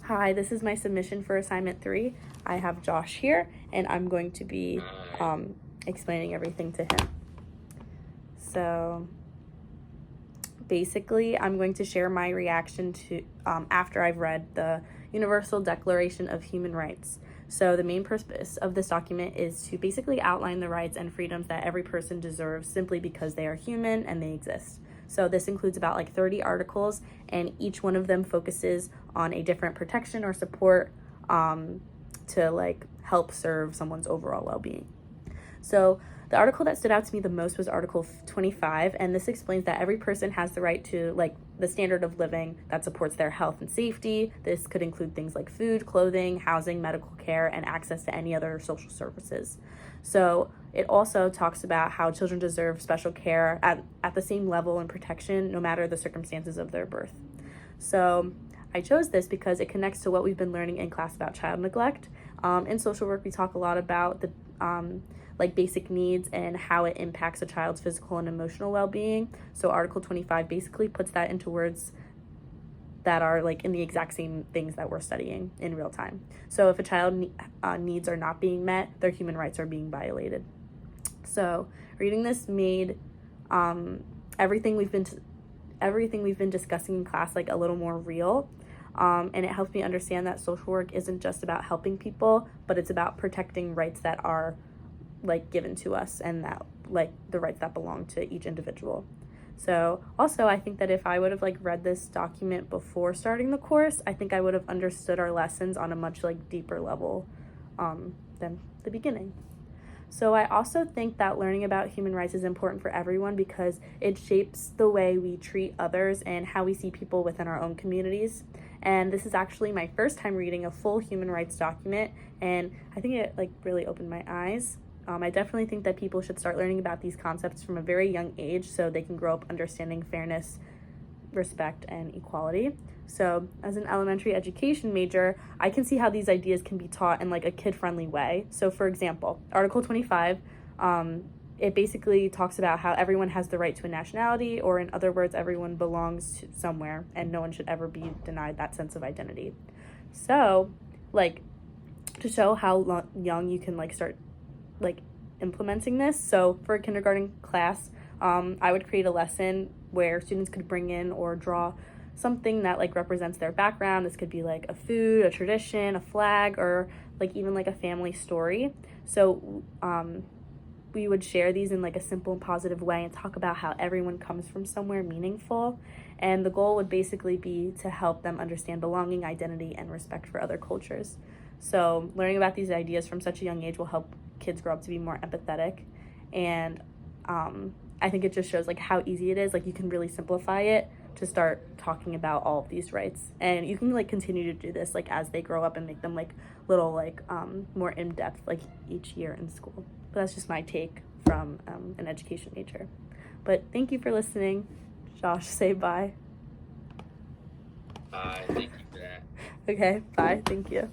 Hi, this is my submission for assignment 3. I have Josh here, and I'm going to be explaining everything to him. So basically, I'm going to share my reaction to after I've read the Universal Declaration of Human Rights. So the main purpose of this document is to basically outline the rights and freedoms that every person deserves simply because they are human and they exist. So this includes about like 30 articles, and each one of them focuses on a different protection or support to like help serve someone's overall well-being. So the article that stood out to me the most was Article 25, and this explains that every person has the right to like the standard of living that supports their health and safety. This could include things like food, clothing, housing, medical care, and access to any other social services. So it also talks about how children deserve special care at the same level and protection no matter the circumstances of their birth. So I chose this because it connects to what we've been learning in class about child neglect. In social work, we talk a lot about the like basic needs and how it impacts a child's physical and emotional well-being. So Article 25 basically puts that into words that are like in the exact same things that we're studying in real time. So if a child needs are not being met, their human rights are being violated. So reading this made everything we've been discussing in class like a little more real. And it helps me understand that social work isn't just about helping people, but it's about protecting rights that are like given to us and that like the rights that belong to each individual. So also I think that if I would have like read this document before starting the course, I think I would have understood our lessons on a much like deeper level than the beginning. So I also think that learning about human rights is important for everyone because it shapes the way we treat others and how we see people within our own communities. And this is actually my first time reading a full human rights document, and I think it like really opened my eyes. I definitely think that people should start learning about these concepts from a very young age so they can grow up understanding fairness, respect, and equality. So as an elementary education major, I can see how these ideas can be taught in like a kid-friendly way. So for example, Article 25, it basically talks about how everyone has the right to a nationality, or in other words, everyone belongs to somewhere and no one should ever be denied that sense of identity. So like to show how young you can like start like implementing this. So for a kindergarten class, I would create a lesson where students could bring in or draw something that like represents their background. This could be like a food, a tradition, a flag, or like even like a family story. So we would share these in like a simple and positive way and talk about how everyone comes from somewhere meaningful. And the goal would basically be to help them understand belonging, identity, and respect for other cultures. So learning about these ideas from such a young age will help kids grow up to be more empathetic. And I think it just shows like how easy it is. Like you can really simplify it to start talking about all of these rights. And you can like continue to do this like as they grow up and make them like little like more in-depth like each year in school. But that's just my take from an education major. But thank you for listening. Josh, say bye. Thank you for that. Okay, bye. Thank you.